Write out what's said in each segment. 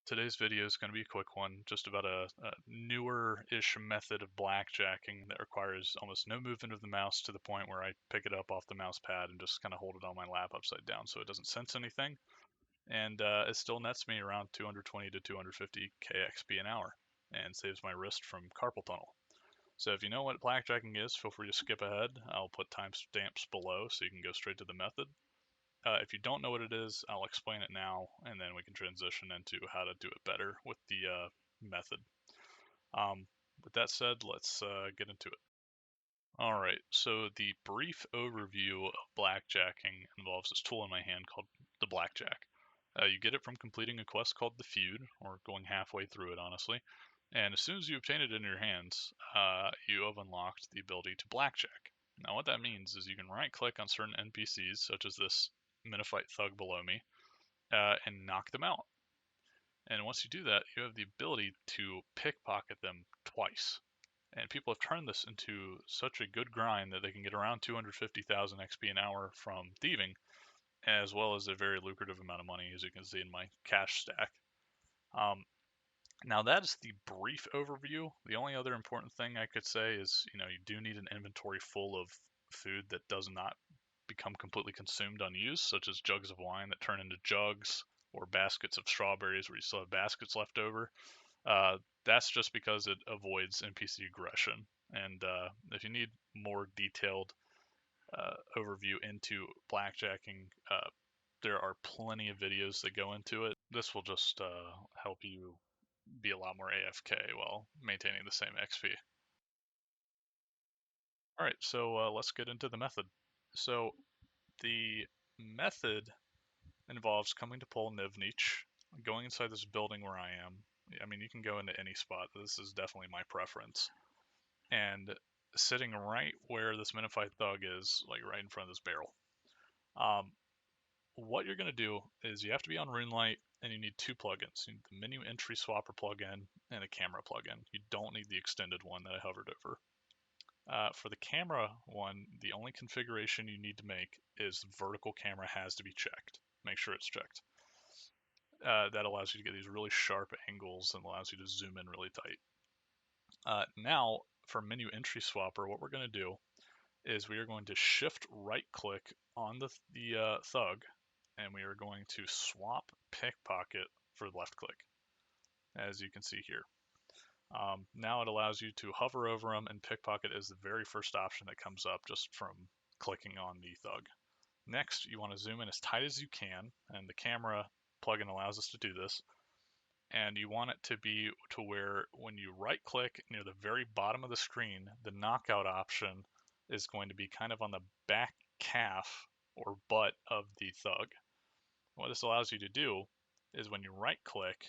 Today's video is going to be a quick one, just about a newer-ish method of blackjacking that requires almost no movement of the mouse to the point where I pick it up off the mouse pad and just kind of hold it on my lap upside down so it doesn't sense anything. And it still nets me around 220 to 250 KXP an hour and saves my wrist from carpal tunnel. So if you know what blackjacking is, feel free to skip ahead. I'll put timestamps below so you can go straight to the method. If you don't know what it is, I'll explain it now, and then we can transition into how to do it better with the method. With that said, let's get into it. All right, so the brief overview of blackjacking involves this tool in my hand called the Blackjack. You get it from completing a quest called the Feud, or going halfway through it, honestly. And as soon as you obtain it in your hands, you have unlocked the ability to blackjack. Now, what that means is you can right-click on certain NPCs, such as this Minifight thug below me, and knock them out. And once you do that, you have the ability to pickpocket them twice. And people have turned this into such a good grind that they can get around 250,000 XP an hour from thieving, as well as a very lucrative amount of money, as you can see in my cash stack. Now that is the brief overview. The only other important thing I could say is, you do need an inventory full of food that does not become completely consumed unused, such as jugs of wine that turn into jugs, or baskets of strawberries where you still have baskets left over. That's just because it avoids NPC aggression. And if you need more detailed overview into blackjacking, there are plenty of videos that go into it. This will just help you be a lot more AFK while maintaining the same XP. All right, so let's get into the method. So the method involves coming to Pol Nivnich, going inside this building where I am. I mean, you can go into any spot. This is definitely my preference. And sitting right where this Minified Thug is, like right in front of this barrel. What you're going to do is you have to be on RuneLite, and you need two plugins. You need the Menu Entry Swapper plugin and a camera plugin. You don't need the extended one that I hovered over. For the camera one, the only configuration you need to make is vertical camera has to be checked. Make sure it's checked. That allows you to get these really sharp angles and allows you to zoom in really tight. Now, for Menu Entry Swapper, what we're going to do is we are going to shift right click on the thug, and we are going to swap pickpocket for left click, as you can see here. Now it allows you to hover over them, and pickpocket is the very first option that comes up just from clicking on the thug. Next, you want to zoom in as tight as you can, and the camera plugin allows us to do this. And you want it to be to where when you right click near the very bottom of the screen, the knockout option is going to be kind of on the back calf or butt of the thug. What this allows you to do is when you right click,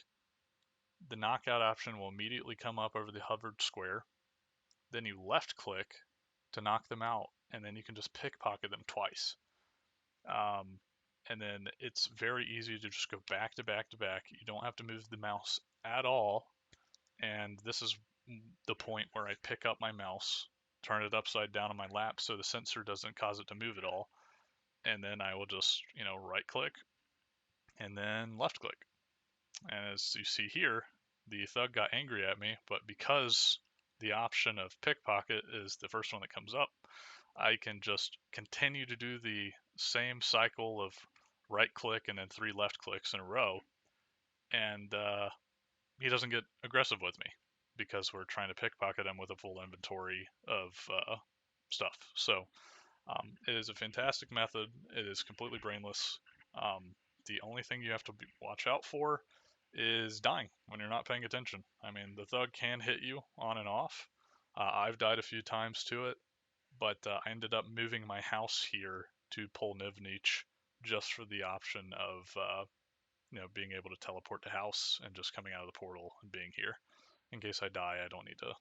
the knockout option will immediately come up over the hovered square. Then you left click to knock them out, and then you can just pickpocket them twice. And then it's very easy to just go back to back to back. You don't have to move the mouse at all. And this is the point where I pick up my mouse, turn it upside down on my lap so the sensor doesn't cause it to move at all. And then I will just, right click and then left click. And as you see here, the thug got angry at me, but because the option of pickpocket is the first one that comes up, I can just continue to do the same cycle of right click and then 3 left clicks in a row, and he doesn't get aggressive with me because we're trying to pickpocket him with a full inventory of stuff. So it is a fantastic method. It is completely brainless. The only thing you have to watch out for is dying when you're not paying attention. I mean, the thug can hit you on and off. I've died a few times to it, but I ended up moving my house here to Pol Nivnich just for the option of being able to teleport to house and just coming out of the portal and being here. In case I die, I don't need to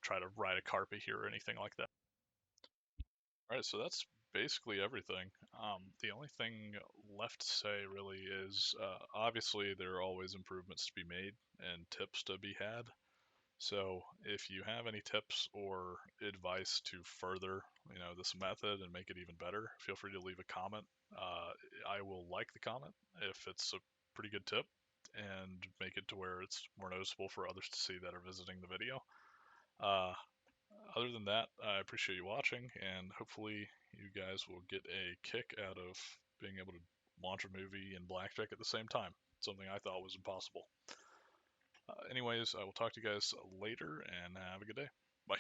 try to ride a carpet here or anything like that. All right, so that's basically everything. The only thing left to say really is obviously there are always improvements to be made and tips to be had. So if you have any tips or advice to further, this method and make it even better, feel free to leave a comment. I will like the comment if it's a pretty good tip. and make it to where it's more noticeable for others to see that are visiting the video. Other than that, I appreciate you watching, and hopefully you guys will get a kick out of being able to launch a movie and Blackjack at the same time, something I thought was impossible. Anyways, I will talk to you guys later, and have a good day. Bye.